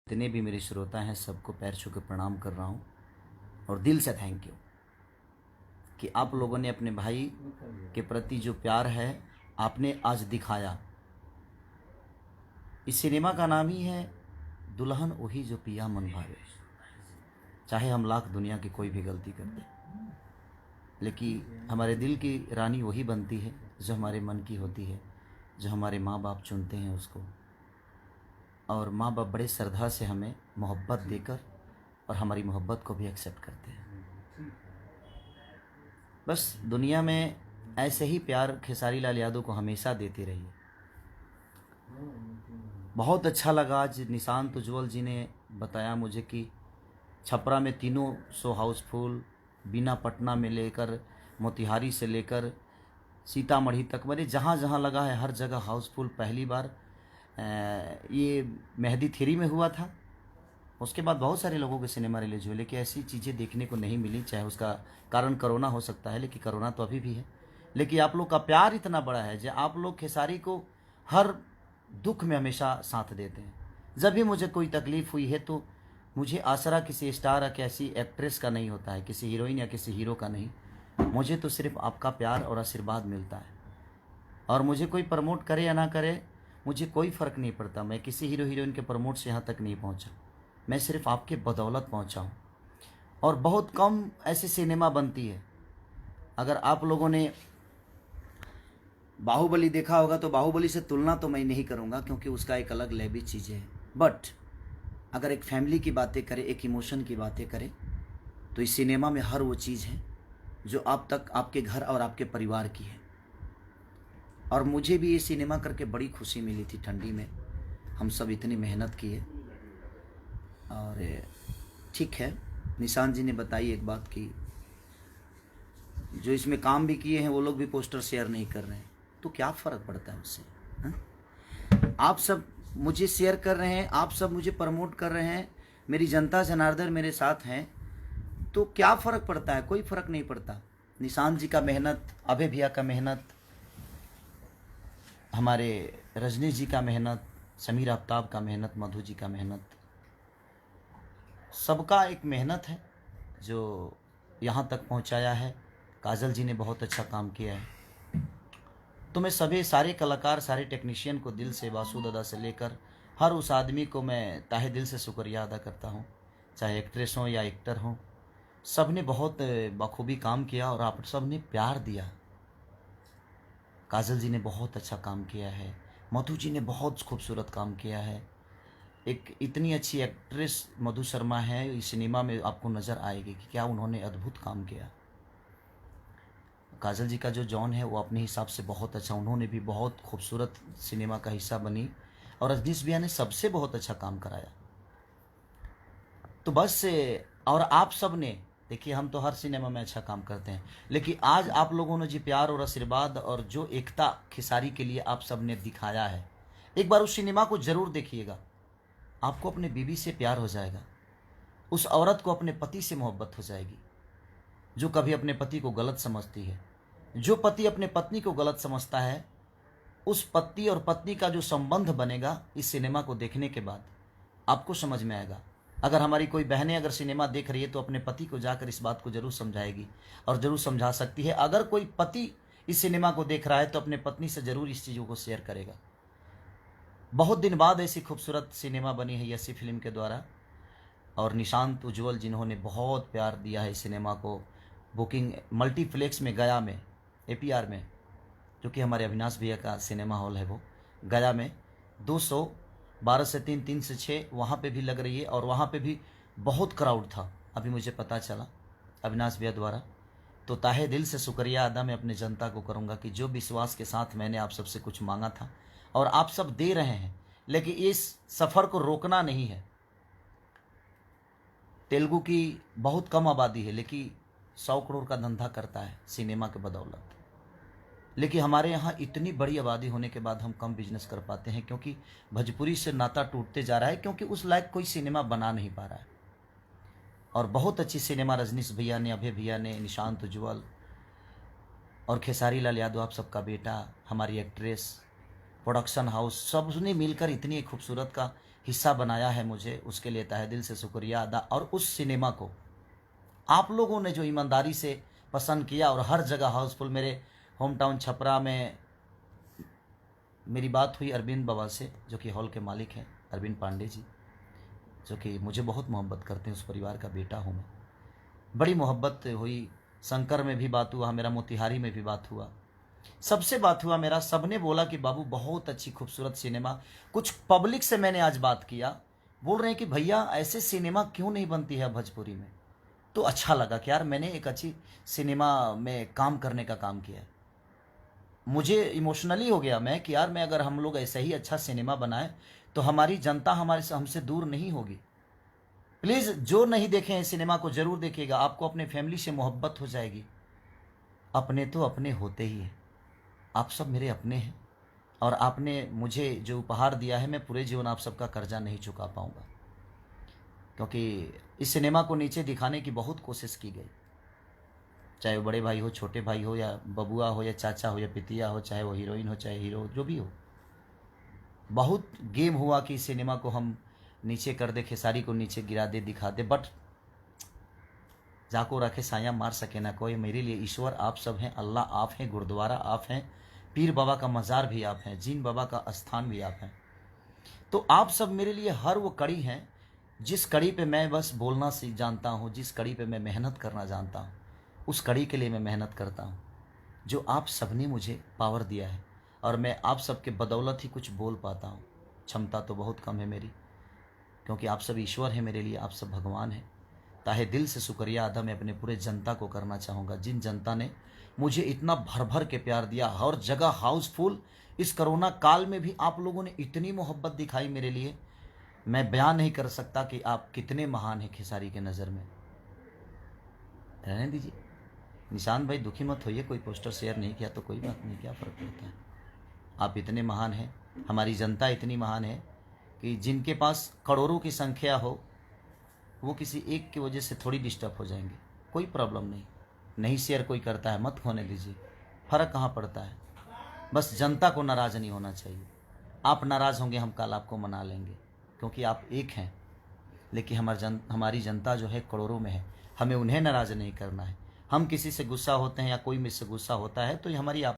जितने भी मेरे श्रोता हैं सबको पैर छू के प्रणाम कर रहा हूँ और दिल से थैंक यू कि आप लोगों ने अपने भाई के प्रति जो प्यार है आपने आज दिखाया। इस सिनेमा का नाम ही है दुल्हन वही जो पिया मन भावे। चाहे हम लाख दुनिया की कोई भी गलती कर दें, लेकिन हमारे दिल की रानी वही बनती है जो हमारे मन की होती है, जो हमारे माँ बाप चुनते हैं उसको। और माँ बाप बड़े श्रद्धा से हमें मोहब्बत देकर और हमारी मोहब्बत को भी एक्सेप्ट करते हैं। बस दुनिया में ऐसे ही प्यार खेसारी लाल यादव को हमेशा देते रहिए। बहुत अच्छा लगा आज निशांत उज्ज्वल जी ने बताया मुझे कि छपरा में 300 हाउसफुल, बीना पटना में लेकर मोतिहारी से लेकर सीतामढ़ी तक, मैंने जहाँ जहाँ लगा है हर जगह हाउसफुल। पहली बार ये मेहंदी 3 में हुआ था, उसके बाद बहुत सारे लोगों के सिनेमा रिलीज हुए, लेकिन ऐसी चीज़ें देखने को नहीं मिली। चाहे उसका कारण कोरोना हो सकता है, लेकिन कोरोना तो अभी भी है। लेकिन आप लोग का प्यार इतना बड़ा है जो आप लोग खेसारी को हर दुख में हमेशा साथ देते हैं। जब भी मुझे कोई तकलीफ़ हुई है तो मुझे आसरा किसी स्टार या किसी एक्ट्रेस का नहीं होता है, किसी हीरोइन या किसी हीरो का नहीं। मुझे तो सिर्फ आपका प्यार और आशीर्वाद मिलता है। और मुझे कोई प्रमोट करे या ना करे, मुझे कोई फ़र्क नहीं पड़ता। मैं किसी हीरो हीरोइन के प्रमोट से यहाँ तक नहीं पहुँचा, मैं सिर्फ आपके बदौलत पहुँचा हूँ। और बहुत कम ऐसी सिनेमा बनती है। अगर आप लोगों ने बाहुबली देखा होगा तो बाहुबली से तुलना तो मैं नहीं करूँगा, क्योंकि उसका एक अलग लेवल चीज़ है। बट अगर एक फैमिली की बातें करें, एक इमोशन की बातें करें, तो इस सिनेमा में हर वो चीज़ है जो आप तक आपके घर और आपके परिवार की है। और मुझे भी ये सिनेमा करके बड़ी खुशी मिली थी। ठंडी में हम सब इतनी मेहनत किए। और ठीक है, निशांत जी ने बताई एक बात कि जो इसमें काम भी किए हैं वो लोग भी पोस्टर शेयर नहीं कर रहे हैं, तो क्या फ़र्क पड़ता है उससे? आप सब मुझे शेयर कर रहे हैं, आप सब मुझे प्रमोट कर रहे हैं, मेरी जनता जनार्दन मेरे साथ हैं, तो क्या फ़र्क पड़ता है? कोई फ़र्क नहीं पड़ता। निशांत जी का मेहनत, अभय भैया का मेहनत, हमारे रजनी जी का मेहनत, समीर आफ्ताब का मेहनत, मधु जी का मेहनत, सबका एक मेहनत है जो यहाँ तक पहुँचाया है। काजल जी ने बहुत अच्छा काम किया है। तो मैं सभी सारे कलाकार, सारे टेक्नीशियन को दिल से, वासु दादा से लेकर हर उस आदमी को मैं ताहे दिल से शुक्रिया अदा करता हूँ। चाहे एक्ट्रेस हो या एक्टर हो, सब ने बहुत बखूबी काम किया और आप सब ने प्यार दिया। काजल जी ने बहुत अच्छा काम किया है, मधु जी ने बहुत खूबसूरत काम किया है। एक इतनी अच्छी एक्ट्रेस मधु शर्मा है, इस सिनेमा में आपको नज़र आएगी कि क्या उन्होंने अद्भुत काम किया। काजल जी का जो जॉन है वो अपने हिसाब से बहुत अच्छा, उन्होंने भी बहुत खूबसूरत सिनेमा का हिस्सा बनी। और रजनीश भैया ने सबसे बहुत अच्छा काम कराया। तो बस, और आप सब ने देखिए, हम तो हर सिनेमा में अच्छा काम करते हैं, लेकिन आज आप लोगों ने जो प्यार और आशीर्वाद और जो एकता खेसारी के लिए आप सब ने दिखाया है, एक बार उस सिनेमा को ज़रूर देखिएगा। आपको अपने बीवी से प्यार हो जाएगा, उस औरत को अपने पति से मोहब्बत हो जाएगी जो कभी अपने पति को गलत समझती है। जो पति अपने पत्नी को गलत समझता है, उस पति और पत्नी का जो संबंध बनेगा, इस सिनेमा को देखने के बाद आपको समझ में आएगा। अगर हमारी कोई बहनें अगर सिनेमा देख रही है तो अपने पति को जाकर इस बात को जरूर समझाएगी और ज़रूर समझा सकती है। अगर कोई पति इस सिनेमा को देख रहा है तो अपने पत्नी से ज़रूर इस चीज़ों को शेयर करेगा। बहुत दिन बाद ऐसी खूबसूरत सिनेमा बनी है यसी फिल्म के द्वारा। और निशांत उज्ज्वल जिन्होंने बहुत प्यार दिया है इस सिनेमा को। बुकिंग मल्टीप्लेक्स में गया में, APR में, जो कि हमारे अविनाश भैया का सिनेमा हॉल है, वो गया में 212 से 3, 3 से 6 वहाँ पे भी लग रही है। और वहाँ पे भी बहुत क्राउड था, अभी मुझे पता चला अविनाश भैया द्वारा। तो ताहे दिल से शुक्रिया अदा मैं अपने जनता को करूँगा कि जो विश्वास के साथ मैंने आप सबसे कुछ मांगा था और आप सब दे रहे हैं, लेकिन इस सफ़र को रोकना नहीं है। तेलुगु की बहुत कम आबादी है, लेकिन 100 करोड़ का धंधा करता है सिनेमा के बदौलत। लेकिन हमारे यहाँ इतनी बड़ी आबादी होने के बाद हम कम बिजनेस कर पाते हैं, क्योंकि भोजपुरी से नाता टूटते जा रहा है, क्योंकि उस लायक कोई सिनेमा बना नहीं पा रहा है। और बहुत अच्छी सिनेमा रजनीश भैया ने, अभय भैया ने, निशांत उज्ज्वल और खेसारी लाल यादव, आप सबका बेटा, हमारी एक्ट्रेस, प्रोडक्शन हाउस, सब ने मिलकर इतनी खूबसूरत का हिस्सा बनाया है मुझे, उसके लिए तहे दिल से शुक्रिया अदा। और उस सिनेमा को आप लोगों ने जो ईमानदारी से पसंद किया और हर जगह हाउसफुल, मेरे होम टाउन छपरा में मेरी बात हुई अरविंद बाबा से, जो कि हॉल के मालिक हैं, अरविंद पांडे जी, जो कि मुझे बहुत मोहब्बत करते हैं, उस परिवार का बेटा हूँ मैं। बड़ी मोहब्बत हुई। शंकर में भी बात हुआ मेरा, मोतिहारी में भी बात हुआ, सबसे बात हुआ मेरा। सबने बोला कि बाबू बहुत अच्छी खूबसूरत सिनेमा। कुछ पब्लिक से मैंने आज बात किया, बोल रहे हैं कि भैया ऐसे सिनेमा क्यों नहीं बनती है भोजपुरी में। तो अच्छा लगा कि यार मैंने एक अच्छी सिनेमा में काम करने का काम किया है। मुझे इमोशनली हो गया मैं कि यार मैं अगर हम लोग ऐसे ही अच्छा सिनेमा बनाएं तो हमारी जनता हमसे दूर नहीं होगी। प्लीज़ जो नहीं देखे हैं सिनेमा को ज़रूर देखिएगा, आपको अपने फैमिली से मोहब्बत हो जाएगी। अपने तो अपने होते ही हैं, आप सब मेरे अपने हैं, और आपने मुझे जो उपहार दिया है मैं पूरे जीवन आप सबका कर्जा नहीं चुका पाऊंगा, क्योंकि इस सिनेमा को नीचे दिखाने की बहुत कोशिश की गई, चाहे वो बड़े भाई हो, छोटे भाई हो, या बबुआ हो, या चाचा हो, या पितिया हो, चाहे वो हीरोइन हो, चाहे हीरो हो, जो भी हो। बहुत गेम हुआ कि इस सिनेमा को हम नीचे कर दे, खेसारी को नीचे गिरा दे, दिखा दे, बट जाको रखे साया मार सके ना कोई। मेरे लिए ईश्वर आप सब हैं, अल्लाह आप हैं, गुरुद्वारा आप हैं, पीर बाबा का मज़ार भी आप हैं, जीन बाबा का स्थान भी आप हैं। तो आप सब मेरे लिए हर वो कड़ी हैं जिस कड़ी पे मैं बस बोलना जानता हूँ, जिस कड़ी पे मैं मेहनत करना जानता हूँ, उस कड़ी के लिए मैं मेहनत करता हूँ, जो आप सब ने मुझे पावर दिया है, और मैं आप सब के बदौलत ही कुछ बोल पाता हूँ। क्षमता तो बहुत कम है मेरी, क्योंकि आप सब ईश्वर हैं मेरे लिए, आप सब भगवान हैं। ताहे दिल से शुक्रिया अदा मैं अपने पूरे जनता को करना चाहूँगा, जिन जनता ने मुझे इतना भर भर के प्यार दिया, हर जगह हाउसफुल। इस कोरोना काल में भी आप लोगों ने इतनी मोहब्बत दिखाई मेरे लिए, मैं बयान नहीं कर सकता कि आप कितने महान हैं खेसारी के नज़र में। रहने दीजिए निशांत भाई, दुखी मत होइए, कोई पोस्टर शेयर नहीं किया तो कोई बात नहीं, क्या फ़र्क पड़ता है। आप इतने महान हैं, हमारी जनता इतनी महान है कि जिनके पास करोड़ों की संख्या हो, वो किसी एक की वजह से थोड़ी डिस्टर्ब हो जाएंगे, कोई प्रॉब्लम नहीं। नहीं शेयर कोई करता है, मत होने दीजिए, फ़र्क कहाँ पड़ता है। बस जनता को नाराज़ नहीं होना चाहिए। आप नाराज़ होंगे, हम कल आपको मना लेंगे, क्योंकि आप एक हैं। लेकिन हमारी जनता जो है करोड़ों में है, हमें उन्हें नाराज़ नहीं करना है। हम किसी से गुस्सा होते हैं या कोई मुझसे गुस्सा होता है तो ये हमारी